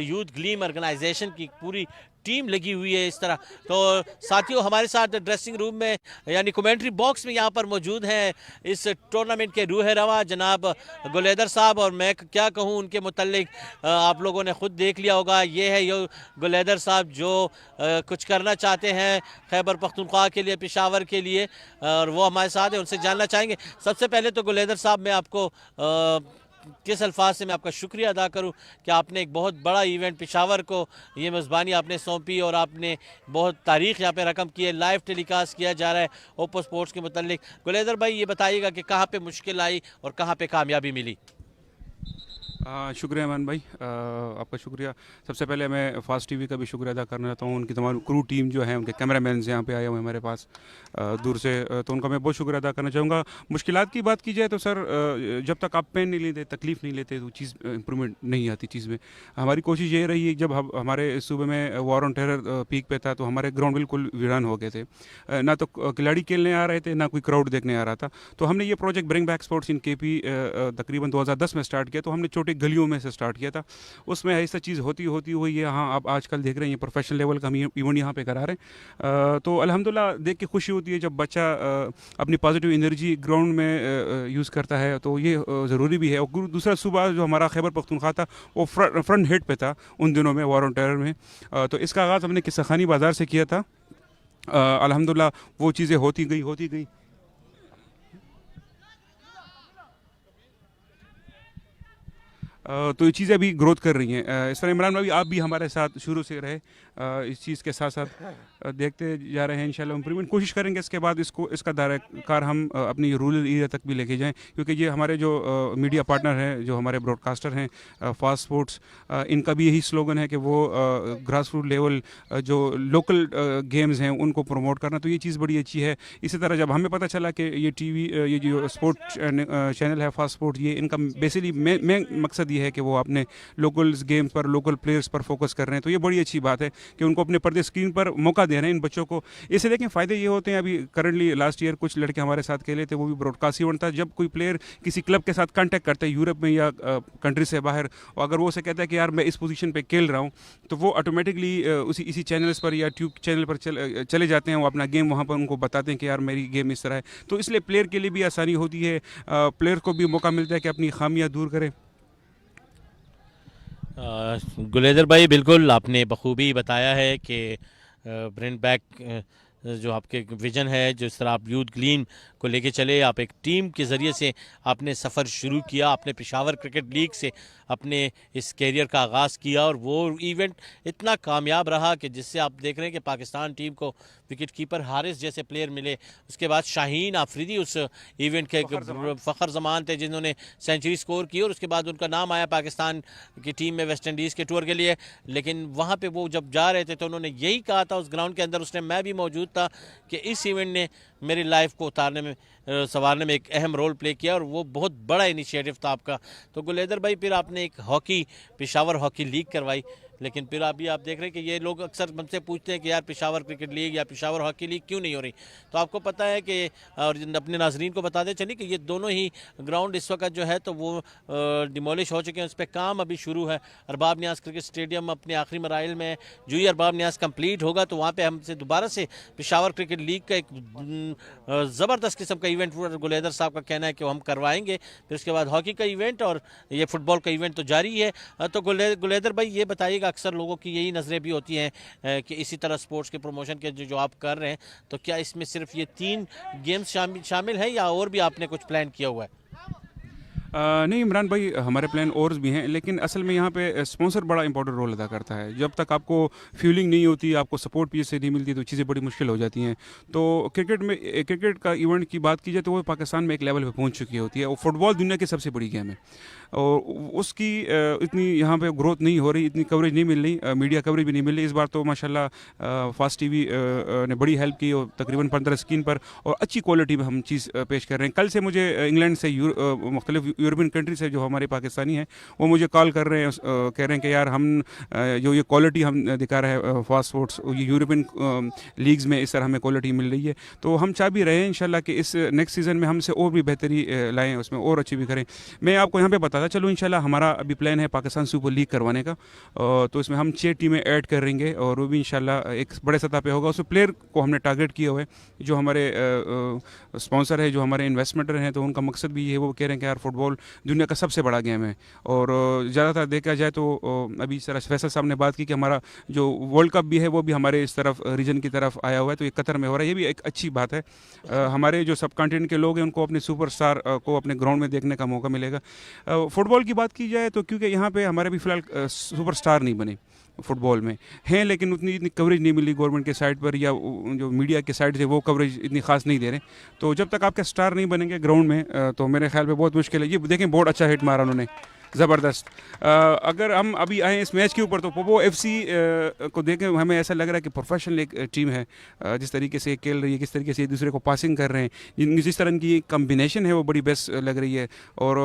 यूथ ग्लीम ऑर्गेनाइजेशन की पूरी टीम लगी हुई है इस तरह। तो साथियों हमारे साथ ड्रेसिंग रूम में यानी कमेंट्री बॉक्स में यहाँ पर मौजूद हैं इस टूर्नामेंट के रूह रवा जनाब गुलेदर साहब, और मैं क्या कहूँ उनके मुतल्लिक आप लोगों ने ख़ुद देख लिया होगा। ये है ये गुलेदर साहब जो कुछ करना चाहते हैं खैबर पख्तूनख्वा के लिए, पेशावर के लिए, और वो हमारे साथ हैं, उनसे जानना चाहेंगे। सबसे पहले तो गुलेदर साहब मैं आपको किस अल्फाज से मैं आपका शुक्रिया अदा करूं कि आपने एक बहुत बड़ा इवेंट पेशावर को ये मेज़बानी आपने सौंपी और आपने बहुत तारीख़ यहाँ पे रकम की है, लाइव टेलीकास्ट किया जा रहा है ओपो स्पोर्ट्स के मुतालिक। गुलेदर भाई ये बताइएगा कि कहाँ पे मुश्किल आई और कहाँ पे कामयाबी मिली। शुक्रिया अमान भाई, आपका शुक्रिया। सबसे पहले मैं फास्ट टीवी का भी शुक्रिया अदा करना चाहता हूँ, उनकी तमाम क्रू टीम जो है, उनके कैमरामैन यहाँ पे आए हुए हमारे पास दूर से, तो उनका मैं बहुत शुक्रिया अदा करना चाहूँगा। मुश्किलात की बात की जाए तो सर जब तक आप पेन नहीं लेते, तकलीफ़ नहीं लेते, तो चीज़ इंप्रूवमेंट नहीं आती चीज़ में। हमारी कोशिश ये रही है, जब हमारे सूबे में वॉर ऑन टेरर पीक पे था तो हमारे ग्राउंड बिल्कुल वीरान हो गए थे, ना तो खिलाड़ी खेलने आ रहे थे, ना कोई क्राउड देखने आ रहा था। तो हमने ये project bring back sports in KP तकरीबन 2010 में स्टार्ट किया। तो हमने छोटे गलियों में से स्टार्ट किया था, उसमें ऐसा चीज़ होती हुई है। हाँ, आप आजकल देख रहे हैं ये प्रोफेशनल लेवल का हम इवेंट यहाँ पे करा रहे हैं, तो अल्हम्दुलिल्लाह देख के खुशी होती है जब बच्चा अपनी पॉजिटिव एनर्जी ग्राउंड में यूज़ करता है, तो ये ज़रूरी भी है। और दूसरा सूबा जो हमारा खैबर पख्तूनख्वा था वो फ्रंट हेड पे था उन दिनों में, वॉर ऑन टेरर में, तो इसका आगाज़ हमने किस्सा खानी बाज़ार से किया था। अल्हम्दुलिल्लाह वो चीज़ें होती गई। तो ये चीज़ें अभी ग्रोथ कर रही हैं। इस तरह इमरान भाई आप भी हमारे साथ शुरू से रहे, इस चीज़ के साथ साथ देखते जा रहे हैं। इंशाल्लाह इम्प्रूवमेंट कोशिश करेंगे, इसके बाद इसका दायरा हम अपनी रूरल एरिया तक भी लेके जाएं, क्योंकि ये हमारे जो मीडिया पार्टनर हैं, जो हमारे ब्रॉडकास्टर हैं फास्ट स्पोर्ट्स, इनका भी यही स्लोगन है कि वो ग्रास रूट लेवल जो लोकल गेम्स हैं उनको प्रमोट करना। तो ये चीज़ बड़ी अच्छी है। इसी तरह जब हमें पता चला कि ये जो स्पोर्ट चैनल है फास्ट स्पोर्ट, ये इनका बेसिकली मेन मकसद ये है कि वो अपने लोकल गेम्स पर, लोकल प्लेयर्स पर फोकस कर रहे हैं, तो ये बड़ी अच्छी बात है कि उनको अपने पर्दे स्क्रीन पर मौका दे रहे हैं इन बच्चों को। इससे देखें फ़ायदे ये होते हैं, अभी करंटली लास्ट ईयर कुछ लड़के हमारे साथ खेले थे, वो भी ब्रॉडकास्ट इवेंट था। जब कोई प्लेयर किसी क्लब के साथ कांटेक्ट करता है यूरोप में या कंट्री से बाहर, और अगर वो उसे कहता है कि यार मैं इस पोजीशन पे खेल रहा हूँ, तो वो ऑटोमेटिकली इसी चैनल्स पर या ट्यूब चैनल पर चले जाते हैं, वो अपना गेम वहाँ पर उनको बताते हैं कि यार मेरी गेम इस तरह है। तो इसलिए प्लेयर के लिए भी आसानी होती है, प्लेयर को भी मौका मिलता है कि अपनी खामियाँ दूर करें। गुलेदर भाई, बिल्कुल आपने बखूबी बताया है कि ब्रिंग बैक जो आपके विजन है, जिस तरह आप यूथ ग्लीन को लेके चले, आप एक टीम के ज़रिए से आपने सफ़र शुरू किया, आपने पेशावर क्रिकेट लीग से अपने इस कैरियर का आगाज़ किया और वो इवेंट इतना कामयाब रहा कि जिससे आप देख रहे हैं कि पाकिस्तान टीम को विकेट कीपर हारिस जैसे प्लेयर मिले। उसके बाद शाहीन आफरीदी उस इवेंट के फ़खर जमान थे जिन्होंने सेंचुरी स्कोर की और उसके बाद उनका नाम आया पाकिस्तान की टीम में वेस्ट इंडीज़ के टूर के लिए। लेकिन वहाँ पे वो जब जा रहे थे तो उन्होंने यही कहा था उस ग्राउंड के अंदर, उसने मैं भी मौजूद था, कि इस इवेंट ने मेरी लाइफ को उतारने में संवारने में एक अहम रोल प्ले किया और वो बहुत बड़ा इनिशिएटिव था आपका। तो गुलेदर भाई, फिर आपने एक हॉकी पेशावर हॉकी लीग करवाई, लेकिन फिर अभी आप देख रहे हैं कि ये लोग अक्सर हमसे पूछते हैं कि यार पेशावर क्रिकेट लीग या पेशावर हॉकी लीग क्यों नहीं हो रही। तो आपको पता है कि, और अपने नाजरीन को बता दें चलिए, कि ये दोनों ही ग्राउंड इस वक्त जो है तो वो डिमोलिश हो चुके हैं, उस पर काम अभी शुरू है। अरबाब नियाज़ क्रिकेट स्टेडियम अपने आखिरी मराइल में, जो ही अरबाब नियाज़ कंप्लीट होगा तो वहाँ पर हमसे दोबारा से पेशावर क्रिकेट लीग का एक ज़बरदस्त किस्म का इवेंट गुलेदर साहब का कहना है कि वो हम करवाएंगे। फिर उसके बाद हॉकी का इवेंट और ये फुटबॉल का इवेंट तो जारी है। तो गुलेदर भाई, ये बताइएगा, अक्सर लोगों की यही नज़रें भी होती हैं कि इसी तरह स्पोर्ट्स के प्रमोशन के जो आप कर रहे हैं, तो क्या इसमें सिर्फ ये 3 गेम्स शामिल हैं या और भी आपने कुछ प्लान किया हुआ है? नहीं इमरान भाई, हमारे प्लान और भी हैं, लेकिन असल में यहाँ पे स्पॉन्सर बड़ा इंपॉर्टेंट रोल अदा करता है। जब तक आपको फ्यूलिंग नहीं होती, आपको सपोर्ट पीछे से नहीं मिलती, तो चीज़ें बड़ी मुश्किल हो जाती हैं। तो क्रिकेट का इवेंट की बात की जाए तो वो पाकिस्तान में एक लेवल पे पहुँच चुकी होती है और फुटबॉल दुनिया की सबसे बड़ी गेम है और उसकी इतनी यहाँ पे ग्रोथ नहीं हो रही, इतनी कवरेज नहीं मिल रही, मीडिया कवरेज भी नहीं मिल रही। इस बार तो माशाल्लाह फास्ट टीवी ने बड़ी हेल्प की और तकरीबन 15 स्क्रीन पर और अच्छी क्वालिटी में हम चीज़ पेश कर रहे हैं। कल से मुझे इंग्लैंड से मुख्तलिफ यूरोपियन कंट्री से जो हमारे पाकिस्तानी हैं वो मुझे कॉल कर रहे हैं, कह रहे हैं कि यार हम जो ये क्वालिटी हम दिखा रहे हैं फास्ट स्पोर्ट्स, ये यूरोपियन लीग्स में इस तरह हमें क्वालिटी मिल रही है। तो हम चाह भी रहे हैं इंशाल्लाह कि इस नेक्स्ट सीज़न में हमसे और भी बेहतरी लाएँ, उसमें और अच्छी भी करें। मैं आपको यहाँ पे बताता चलो, इंशाल्लाह हमारा अभी प्लान है पाकिस्तान सुपर लीग करवाने का, तो इसमें हम 6 टीमें ऐड करेंगे और वो भी इंशाल्लाह एक बड़े सतह पे होगा। उसमें प्लेयर को हमने टारगेट किया हुआ है, जो हमारे स्पॉन्सर है, जो हमारे इन्वेस्टमेंटर हैं, तो उनका मकसद भी ये है, वो कह रहे हैं कि यार फुटबॉल दुनिया का सबसे बड़ा गेम है। और ज़्यादातर देखा जाए तो अभी इस तरह फैसल साहब ने बात की कि हमारा जो वर्ल्ड कप भी है वो भी हमारे इस तरफ रीजन की तरफ आया हुआ है, तो ये कतर में हो रहा है, ये भी एक अच्छी बात है। हमारे जो सब कॉन्टिनेंट के लोग हैं उनको अपने सुपरस्टार को अपने ग्राउंड में देखने का मौका मिलेगा। फुटबॉल की बात की जाए तो क्योंकि यहाँ पे हमारे भी फ़िलहाल सुपरस्टार नहीं बने फुटबॉल में हैं, लेकिन इतनी कवरेज नहीं मिली गवर्नमेंट के साइड पर या जो मीडिया के साइड से वो कवरेज इतनी खास नहीं दे रहे। तो जब तक आपके स्टार नहीं बनेंगे ग्राउंड में तो मेरे ख्याल में बहुत मुश्किल है। ये देखें, बहुत अच्छा हिट मारा उन्होंने, ज़बरदस्त। अगर हम अभी आए इस मैच के ऊपर तो पोपो एफसी को देखें, हमें ऐसा लग रहा है कि प्रोफेशनल एक टीम है, जिस तरीके से खेल रही है, किस तरीके से एक दूसरे को पासिंग कर रहे हैं, जिस तरह की कम्बिनेशन है वो बड़ी बेस्ट लग रही है। और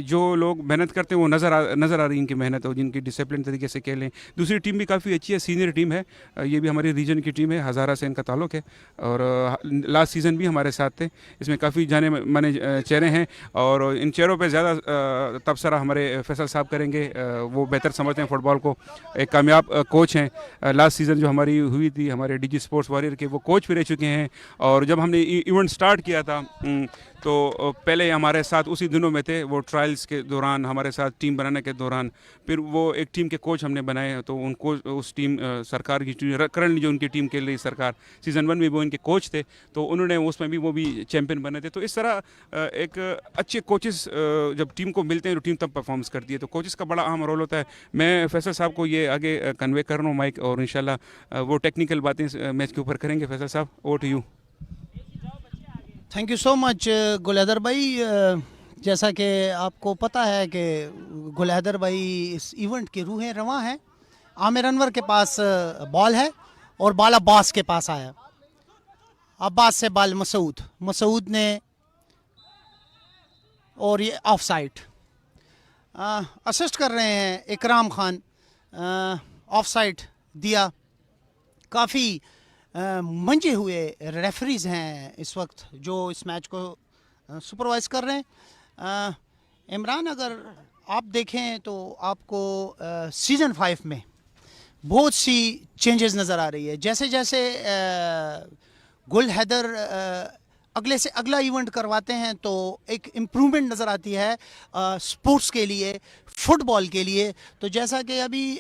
जो लोग मेहनत करते हैं वो नज़र आ रही है इनकी मेहनत, और जिनकी डिसिप्लिन तरीके से खेलें। दूसरी टीम भी काफ़ी अच्छी है, सीनियर टीम है, ये भी हमारी रीजन की टीम है, हज़ारा से इनका ताल्लुक़ है और लास्ट सीज़न भी हमारे साथ थे। इसमें काफ़ी जाने माने चेहरे हैं और इन चेहरों पर ज़्यादा तबसरा हमारे फैसल साहब करेंगे, वो बेहतर समझते हैं फुटबॉल को, एक कामयाब कोच हैं। लास्ट सीज़न जो हमारी हुई थी हमारे डीजी स्पोर्ट्स वॉरियर के, वो कोच भी रह चुके हैं। और जब हमने इवेंट स्टार्ट किया था तो पहले हमारे साथ उसी दिनों में थे, वो ट्रायल्स के दौरान हमारे साथ टीम बनाने के दौरान, फिर वो एक टीम के कोच हमने बनाए, तो उनको उस टीम सरकार की करंटली जो उनकी टीम खेल रही सरकार, सीज़न 1 में वो इनके कोच थे, तो उन्होंने उसमें भी वो भी चैम्पियन बने थे। तो इस तरह एक अच्छे कोचेस जब टीम को मिलते हैं तो टीम तब परफॉर्मेंस करती है, तो कोचेस का बड़ा अहम रोल होता है। मैं फैसल साहब को ये आगे कन्वे कर रहा हूँ माइक, और इंशाल्लाह वो टेक्निकल बातें मैच के ऊपर करेंगे। फैसल साहब, over to you. Thank you so much Gulhaidar भाई। जैसा कि आपको पता है कि गुलहदर भाई इस इवेंट की रूहें रवां हैं। आमिर अनवर के पास बॉल है और बाल अब्बास के पास आया, अब्बास से बाल मसूद ने, और ये ऑफ साइड असिस्ट कर रहे हैं इकराम खान, ऑफ साइड दिया। काफ़ी मंजे हुए रेफरीज हैं इस वक्त जो इस मैच को सुपरवाइज कर रहे हैं। इमरान, अगर आप देखें तो आपको सीज़न 5 में बहुत सी चेंजेस नज़र आ रही है। जैसे जैसे गुल हैदर अगले से अगला इवेंट करवाते हैं तो एक इम्प्रूवमेंट नज़र आती है स्पोर्ट्स के लिए, फुटबॉल के लिए। तो जैसा कि अभी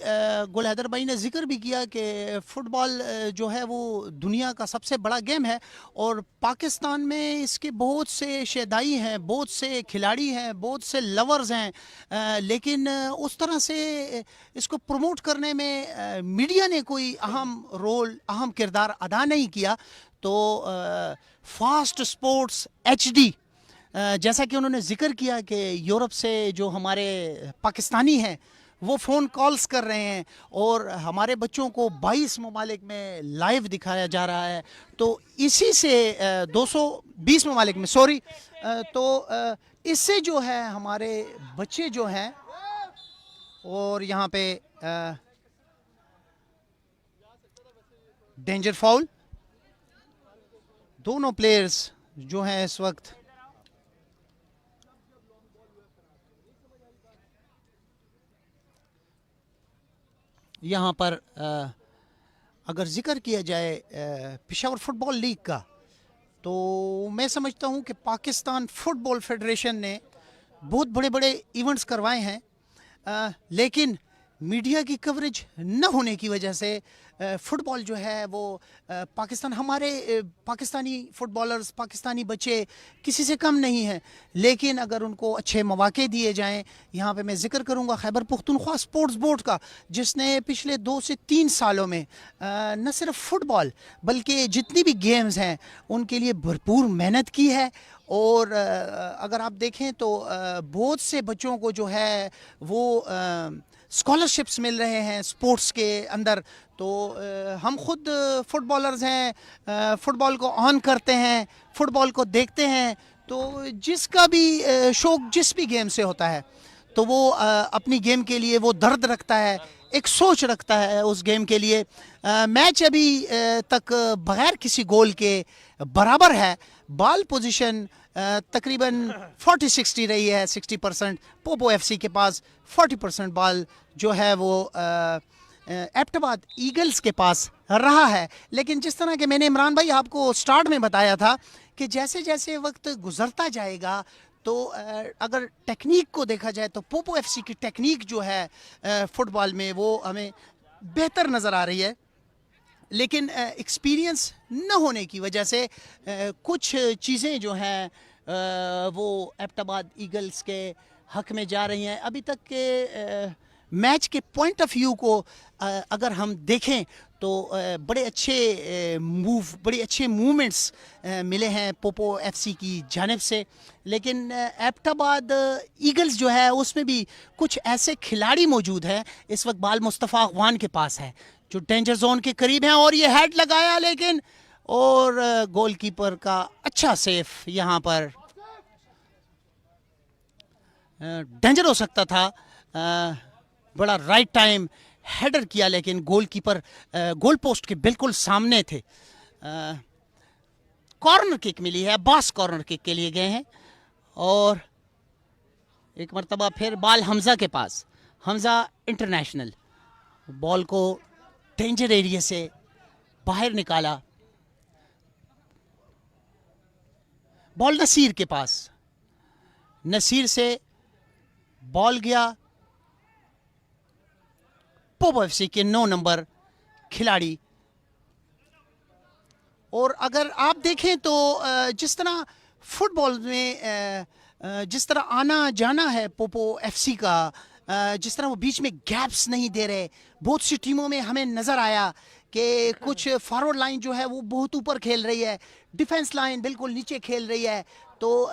गुल हैदर भाई ने जिक्र भी किया कि फ़ुटबॉल जो है वो दुनिया का सबसे बड़ा गेम है और पाकिस्तान में इसके बहुत से शैदाई हैं, बहुत से खिलाड़ी हैं, बहुत से लवर्स हैं, लेकिन उस तरह से इसको प्रमोट करने में मीडिया ने कोई अहम किरदार अदा नहीं किया। तो फास्ट स्पोर्ट्स HD, जैसा कि उन्होंने जिक्र किया कि यूरोप से जो हमारे पाकिस्तानी हैं वो फ़ोन कॉल्स कर रहे हैं और हमारे बच्चों को 22 ममालिक में लाइव दिखाया जा रहा है। तो इसी से 220 ममालिक में सॉरी, तो इससे जो है हमारे बच्चे जो हैं, और यहाँ पे डेंजर फाउल, दोनों प्लेयर्स जो हैं इस वक्त यहाँ पर अगर जिक्र किया जाए पेशावर फुटबॉल लीग का, तो मैं समझता हूँ कि पाकिस्तान फुटबॉल फेडरेशन ने बहुत बड़े बड़े इवेंट्स करवाए हैं, लेकिन मीडिया की कवरेज न होने की वजह से फ़ुटबॉल जो है वो हमारे पाकिस्तानी फ़ुटबॉलर्स, पाकिस्तानी बच्चे किसी से कम नहीं हैं, लेकिन अगर उनको अच्छे मौके दिए जाएं। यहाँ पे मैं ज़िक्र करूँगा खैबर पुख्तनख्वा स्पोर्ट्स बोर्ड का, जिसने पिछले 2 से 3 सालों में न सिर्फ फ़ुटबॉल बल्कि जितनी भी गेम्स हैं उनके लिए भरपूर मेहनत की है। और अगर आप देखें तो बहुत से बच्चों को जो है वो स्कॉलरशिप्स मिल रहे हैं स्पोर्ट्स के अंदर। तो हम खुद फुटबॉलर्स हैं, फ़ुटबॉल को ऑन करते हैं, फ़ुटबॉल को देखते हैं। तो जिसका भी शौक़ जिस भी गेम से होता है तो वो अपनी गेम के लिए वो दर्द रखता है, एक सोच रखता है उस गेम के लिए। मैच अभी तक बगैर किसी गोल के बराबर है। बॉल पोजीशन तकरीबन 40-60 रही है, 60% पोपो FC के पास, 40% बॉल जो है वो एबटाबाद ईगल्स के पास रहा है। लेकिन जिस तरह के मैंने इमरान भाई आपको स्टार्ट में बताया था कि जैसे जैसे वक्त गुजरता जाएगा तो अगर टेक्निक को देखा जाए तो पोपो FC की टेक्निक जो है फ़ुटबॉल में वो हमें बेहतर नज़र आ रही है, लेकिन एक्सपीरियंस न होने की वजह से कुछ चीज़ें जो हैं वो एबटाबाद ईगल्स के हक में जा रही हैं। अभी तक के मैच के पॉइंट ऑफ व्यू को अगर हम देखें तो बड़े अच्छे मूवमेंट्स मिले हैं पोपो FC की जानिब से। लेकिन एबटाबाद ईगल्स जो है उसमें भी कुछ ऐसे खिलाड़ी मौजूद हैं। इस वक्त बाल मुस्तफ़ा अगवान के पास है जो डेंजर जोन के करीब हैं और ये हेड लगाया, लेकिन और गोलकीपर का अच्छा सेफ यहाँ पर डेंजर हो सकता था। बड़ा राइट टाइम हेडर किया, लेकिन गोलकीपर गोल पोस्ट के बिल्कुल सामने थे। कॉर्नर किक मिली है, अब्बास कॉर्नर किक के लिए गए हैं और एक मरतबा फिर बॉल हमजा के पास। हमजा इंटरनेशनल बॉल को डेंजर एरिया से बाहर निकाला, बॉल नसीर के पास, नसीर से बॉल गया पोपो FC के 9 नंबर खिलाड़ी। और अगर आप देखें तो जिस तरह फुटबॉल में जिस तरह आना जाना है पोपो FC का, जिस तरह वो बीच में गैप्स नहीं दे रहे, बहुत सी टीमों में हमें नज़र आया कि कुछ फॉरवर्ड लाइन जो है वो बहुत ऊपर खेल रही है, डिफेंस लाइन बिल्कुल नीचे खेल रही है, तो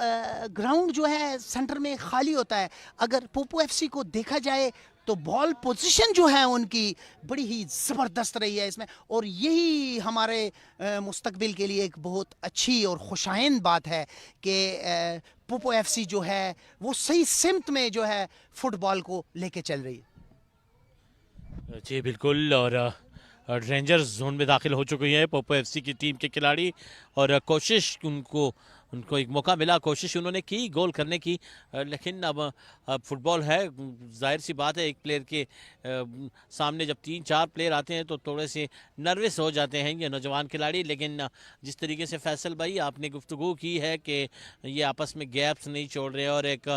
ग्राउंड जो है सेंटर में खाली होता है। अगर पोपो FC को देखा जाए तो बॉल पोजीशन जो है उनकी बड़ी ही ज़बरदस्त रही है इसमें, और यही हमारे मुस्तकबिल के लिए एक बहुत अच्छी और खुशाइंद बात है कि पोपो FC जो है वो सही सिमत में जो है फुटबॉल को लेके चल रही है। जी बिल्कुल, और रेंजर्स जोन में दाखिल हो चुकी हैं पोपो FC की टीम के खिलाड़ी और कोशिश उनको उनको एक मौका मिला, कोशिश उन्होंने की गोल करने की, लेकिन अब फुटबॉल है, जाहिर सी बात है एक प्लेयर के सामने जब 3-4 प्लेयर आते हैं तो थोड़े से नर्वस हो जाते हैं ये नौजवान खिलाड़ी। लेकिन जिस तरीके से फैसल भाई आपने गुफ्तगू की है कि ये आपस में गैप्स नहीं छोड़ रहे और एक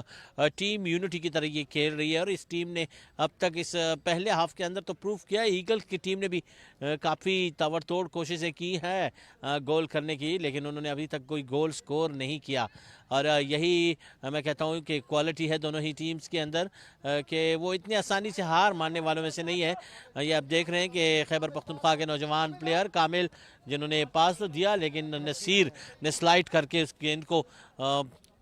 टीम यूनिटी की तरह ये खेल रही है, और इस टीम ने अब तक इस पहले हाफ के अंदर तो प्रूफ किया है। ईगल्स की टीम ने भी काफ़ी ताबड़तोड़ कोशिशें की है गोल करने की, लेकिन उन्होंने अभी तक कोई गोल स्कोर नहीं किया। और यही मैं कहता हूँ कि क्वालिटी है दोनों ही टीम्स के अंदर कि वो इतनी आसानी से हार मानने वालों में से नहीं है। ये आप देख रहे हैं कि खैबर पख्तूनख्वा के नौजवान प्लेयर कामिल जिन्होंने पास तो दिया, लेकिन नसीर ने स्लाइड करके उस गेंद को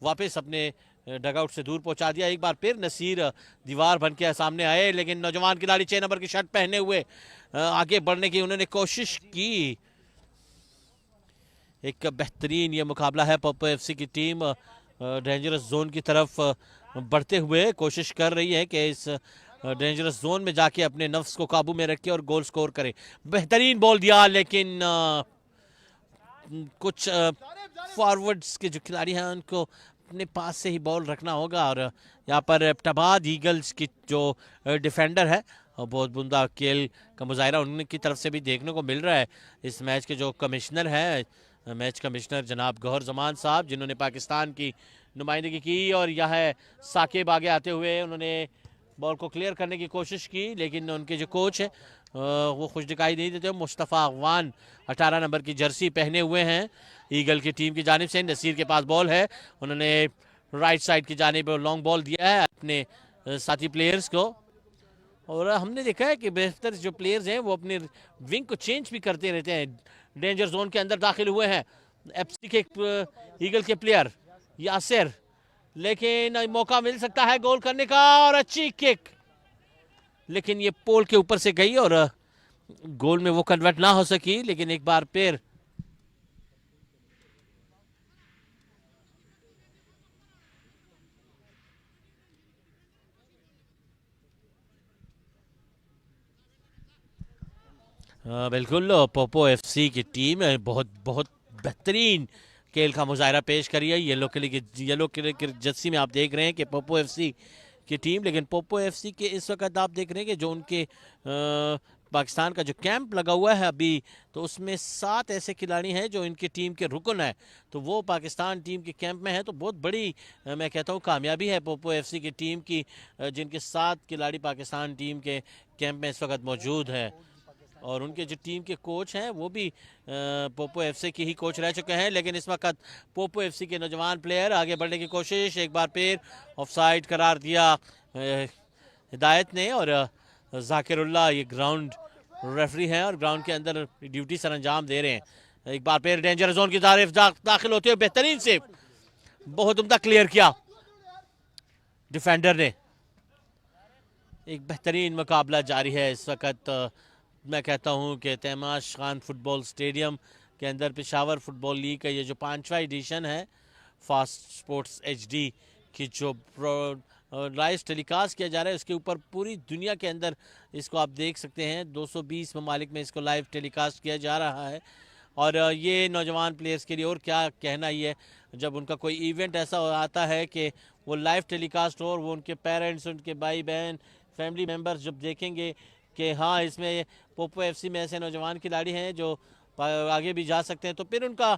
वापस अपने डगआउट से दूर पहुंचा दिया। एक बार फिर नसीर दीवार बन के सामने आए, लेकिन नौजवान खिलाड़ी 6 नंबर की शर्ट पहने हुए आगे बढ़ने की उन्होंने कोशिश की। एक बेहतरीन ये मुकाबला है, पोपो एफसी की टीम डेंजरस जोन की तरफ बढ़ते हुए कोशिश कर रही है कि इस डेंजरस जोन में जाके अपने नफ्स को काबू में रखे और गोल स्कोर करे। बेहतरीन बॉल दिया, लेकिन कुछ फॉरवर्ड्स के जो खिलाड़ी हैं उनको अपने पास से ही बॉल रखना होगा। और यहाँ पर एबटाबाद ईगल्स की जो डिफेंडर है और बहुत बुंदा खेल का मुजाहरा उनकी तरफ से भी देखने को मिल रहा है। इस मैच के जो कमिश्नर हैं, मैच कमिश्नर जनाब गौहर जमान साहब, जिन्होंने पाकिस्तान की नुमाइंदगी की, और यह है साकिब आगे आते हुए उन्होंने बॉल को क्लियर करने की कोशिश की, लेकिन उनके जो कोच है वो खुश दिखाई नहीं देते। मुस्तफ़ा अगवान 18 नंबर की जर्सी पहने हुए हैं ईगल की टीम की जानिब से। नसीर के पास बॉल है, उन्होंने राइट साइड की जानिब लॉन्ग बॉल दिया है अपने साथी प्लेयर्स को, और हमने देखा है कि बेहतर जो प्लेयर्स हैं वो अपने विंग को चेंज भी करते रहते हैं। डेंजर जोन के अंदर दाखिल हुए हैं एफसी के ईगल के प्लेयर यासिर, लेकिन मौका मिल सकता है गोल करने का, और अच्छी किक, लेकिन ये पोल के ऊपर से गई और गोल में वो कन्वर्ट ना हो सकी। लेकिन एक बार फिर बिल्कुल पोपो एफसी की टीम बहुत बहुत बेहतरीन खेल का मुजाहरा पेश करी है। येलो किले की जर्सी में आप देख रहे हैं कि पोपो एफसी की टीम, लेकिन पोपो एफसी के इस वक्त आप देख रहे हैं कि जो उनके पाकिस्तान का जो कैंप लगा हुआ है अभी, तो उसमें 7 ऐसे खिलाड़ी हैं जो इनकी टीम के रुकन है, तो वो पाकिस्तान टीम के कैंप में है। तो बहुत बड़ी मैं कहता हूँ कामयाबी है पोपो एफसी की टीम की, जिनके 7 खिलाड़ी पाकिस्तान टीम के कैंप में इस वक्त मौजूद है। और उनके जो टीम के कोच हैं वो भी पोपो एफसी की ही कोच रह चुके हैं, लेकिन इस वक्त पोपो एफसी के नौजवान प्लेयर आगे बढ़ने की कोशिश, एक बार फिर ऑफसाइड करार दिया हिदायत ने, और जाकिरुल्लाह ये ग्राउंड रेफरी हैं और ग्राउंड के अंदर ड्यूटी सर अंजाम दे रहे हैं। एक बार फिर डेंजर जोन की तारीफ दाखिल होते हुए बेहतरीन सेव, बहुत उम्दा क्लियर किया डिफेंडर ने। एक बेहतरीन मुकाबला जारी है इस वक्त। मैं कहता हूं कि तैमाश खान फुटबॉल स्टेडियम के अंदर पेशावर फुटबॉल लीग का ये जो 5वां एडिशन है फास्ट स्पोर्ट्स एचडी की जो लाइव टेलीकास्ट किया जा रहा है, उसके ऊपर पूरी दुनिया के अंदर इसको आप देख सकते हैं। 220 ममालिक में इसको लाइव टेलीकास्ट किया जा रहा है। और ये नौजवान प्लेयर्स के लिए और क्या कहना ही है, जब उनका कोई इवेंट ऐसा आता है कि वो लाइव टेलीकास्ट हो और वो उनके पेरेंट्स, उनके भाई बहन, फैमिली मेम्बर्स जब देखेंगे कि हाँ इसमें पोपो एफसी में ऐसे नौजवान खिलाड़ी हैं जो आगे भी जा सकते हैं, तो फिर उनका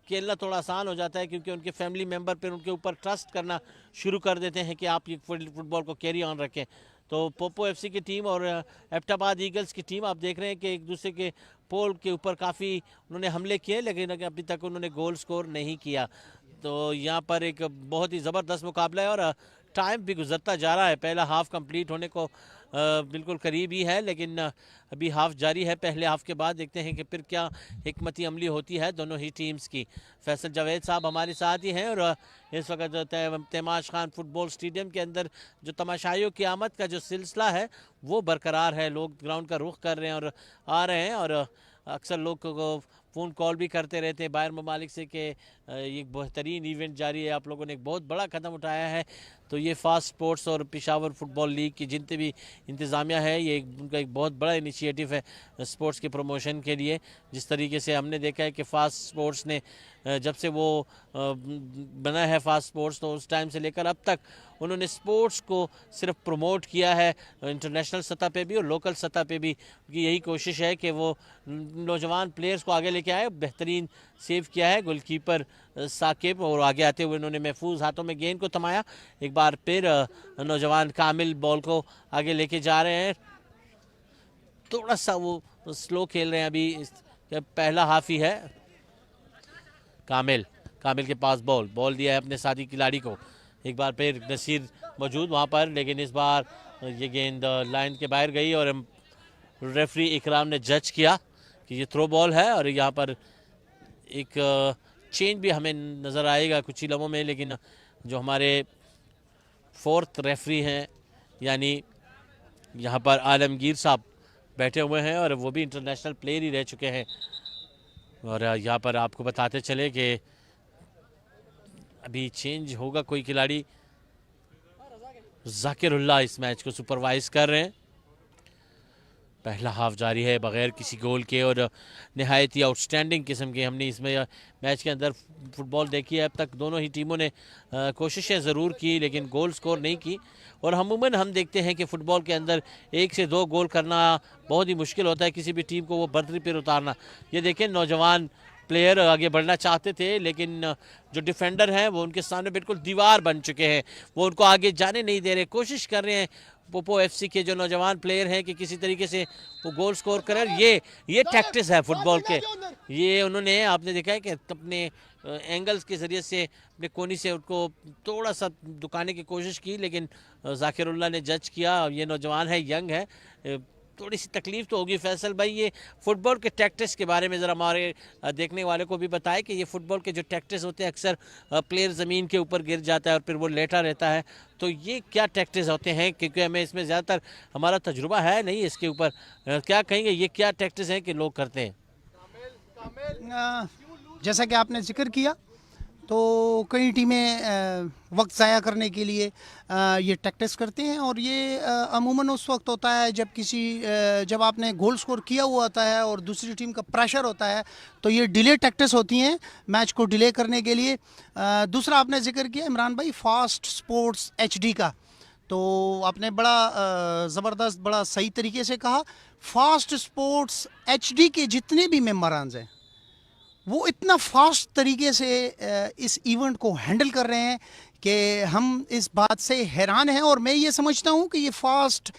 खेलना थोड़ा आसान हो जाता है, क्योंकि उनके फैमिली मेम्बर फिर उनके ऊपर ट्रस्ट करना शुरू कर देते हैं कि आप ये फुटबॉल को कैरी ऑन रखें। तो पोपो एफसी की टीम और एबटाबाद ईगल्स की टीम आप देख रहे हैं कि एक दूसरे के पोल के ऊपर काफ़ी उन्होंने हमले किए, लेकिन अभी तक उन्होंने गोल स्कोर नहीं किया। तो यहाँ पर एक बहुत ही ज़बरदस्त मुकाबला है और टाइम भी गुजरता जा रहा है। पहला हाफ कंप्लीट होने को बिल्कुल करीब ही है, लेकिन अभी हाफ जारी है। पहले हाफ के बाद देखते हैं कि फिर क्या हिकमती अमली होती है दोनों ही टीम्स की। फैसल जावेद साहब हमारे साथ ही हैं और इस वक्त तैमाश खान फुटबॉल स्टेडियम के अंदर जो तमाशाइयों की आमद का जो सिलसिला है वो बरकरार है। लोग ग्राउंड का रुख कर रहे हैं और आ रहे हैं, और अक्सर लोग को फ़ोन कॉल भी करते रहते हैं बाहर ममालिक से कि ये बेहतरीन इवेंट जारी है, आप लोगों ने एक बहुत बड़ा कदम उठाया है। तो ये फास्ट स्पोर्ट्स और पेशावर फुटबॉल लीग की जितने भी इंतज़ामिया है, ये उनका एक बहुत बड़ा इनिशिएटिव है स्पोर्ट्स के प्रमोशन के लिए। जिस तरीके से हमने देखा है कि फास्ट स्पोर्ट्स ने जब से वो बना है फास्ट स्पोर्ट्स, तो उस टाइम से लेकर अब तक उन्होंने स्पोर्ट्स को सिर्फ प्रमोट किया है इंटरनेशनल सतह पे भी और लोकल सतह पे भी। उनकी यही कोशिश है कि वो नौजवान प्लेयर्स को आगे लेके आए। बेहतरीन सेव किया है गोलकीपर साकिब, और आगे आते हुए उन्होंने महफूज हाथों में गेंद को थमाया। एक बार फिर नौजवान कामिल बॉल को आगे लेके जा रहे हैं। थोड़ा सा वो स्लो खेल रहे हैं, अभी पहला हाफ ही है। कामिल के पास बॉल दिया है अपने साथी खिलाड़ी को। एक बार फिर नसीर मौजूद वहाँ पर, लेकिन इस बार ये गेंद लाइन के बाहर गई और रेफरी इकराम ने जज किया कि ये थ्रो बॉल है। और यहाँ पर एक चेंज भी हमें नज़र आएगा कुछ ही लम्हों में, लेकिन जो हमारे फोर्थ रेफरी हैं यानी यहाँ पर आलमगीर साहब बैठे हुए हैं और वो भी इंटरनेशनल प्लेयर ही रह चुके हैं। और यहाँ पर आपको बताते चले कि अभी चेंज होगा कोई खिलाड़ी। जाकिरुल्लाह इस मैच को सुपरवाइज कर रहे हैं। पहला हाफ जारी है बगैर किसी गोल के और नहायत ही आउटस्टैंडिंग किस्म के हमने इसमें मैच के अंदर फुटबॉल देखी है। अब तक दोनों ही टीमों ने कोशिशें ज़रूर की लेकिन गोल स्कोर नहीं की। और अमूमन हम देखते हैं कि फ़ुटबॉल के अंदर 1 से 2 गोल करना बहुत ही मुश्किल होता है, किसी भी टीम को वो बर्तरी पर उतारना। ये देखें, नौजवान प्लेयर आगे बढ़ना चाहते थे लेकिन जो डिफेंडर हैं वो उनके सामने बिल्कुल दीवार बन चुके हैं, वो उनको आगे जाने नहीं दे रहे। कोशिश कर रहे हैं पोपो एफसी के जो नौजवान प्लेयर हैं कि किसी तरीके से वो गोल स्कोर करें। ये टैक्टिस है फुटबॉल के। ये उन्होंने आपने देखा है कि अपने एंगल्स के ज़रिए से अपने कोनी से उनको थोड़ा सा दुकाने की कोशिश की, लेकिन जाकिरुल्लाह ने जज किया। ये नौजवान है, यंग है, थोड़ी सी तकलीफ तो होगी। फैसल भाई, ये फुटबॉल के टैक्टिस के बारे में ज़रा हमारे देखने वाले को भी बताएं कि ये फुटबॉल के जो टैक्टिस होते हैं, अक्सर प्लेयर ज़मीन के ऊपर गिर जाता है और फिर वो लेटा रहता है, तो ये क्या टैक्टिस होते हैं? क्योंकि हमें इसमें ज़्यादातर हमारा तजुर्बा है नहीं इसके ऊपर। क्या कहेंगे, ये क्या टैक्टिस हैं कि लोग करते हैं? जैसा कि आपने जिक्र किया, तो कई टीमें वक्त ज़ाया करने के लिए ये टैक्टिस करते हैं और ये अमूमन उस वक्त होता है जब आपने गोल स्कोर किया हुआ होता है और दूसरी टीम का प्रेशर होता है, तो ये डिले टैक्टिस होती हैं मैच को डिले करने के लिए। दूसरा आपने जिक्र किया इमरान भाई फास्ट स्पोर्ट्स HD का, तो आपने बड़ा ज़बरदस्त, बड़ा सही तरीके से कहा। फास्ट स्पोर्ट्स HD के जितने भी मेंबरान्स हैं वो इतना फास्ट तरीके से इस इवेंट को हैंडल कर रहे हैं कि हम इस बात से हैरान हैं। और मैं ये समझता हूँ कि ये फास्ट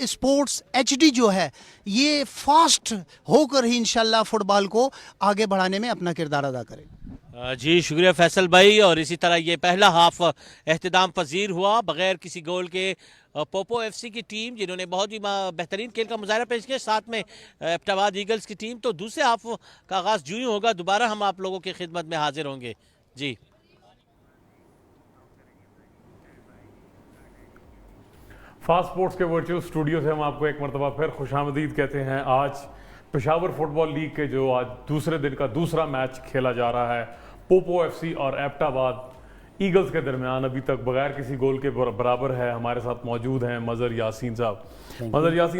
स्पोर्ट्स HD जो है, ये फास्ट होकर ही इंशाल्लाह फुटबॉल को आगे बढ़ाने में अपना किरदार अदा करे। जी शुक्रिया फैसल भाई। और इसी तरह ये पहला हाफ एहतिदाम पजीर हुआ बगैर किसी गोल के। पोपो एफसी की टीम जिन्होंने बहुत ही बेहतरीन खेल का मुजाहरा पेश किया, साथ में एबटाबाद ईगल्स की टीम। तो दूसरे हाफ का आगाज़ जो ही होगा, दोबारा हम आप लोगों की खिदमत में हाजिर होंगे। जी फास्ट स्पोर्ट्स के वर्चुअल स्टूडियो से हम आपको एक मरतबा फिर खुशामदीद कहते हैं। आज पेशावर फुटबॉल लीग के जो आज दूसरे दिन का दूसरा मैच खेला जा रहा है, पोपो एफसी और एबटाबाद ईगल्स के दरमियान, अभी तक बगैर किसी गोल के बराबर है। हमारे साथ मौजूद हैं मज़हर यासीन साहब। मज़हर यासीन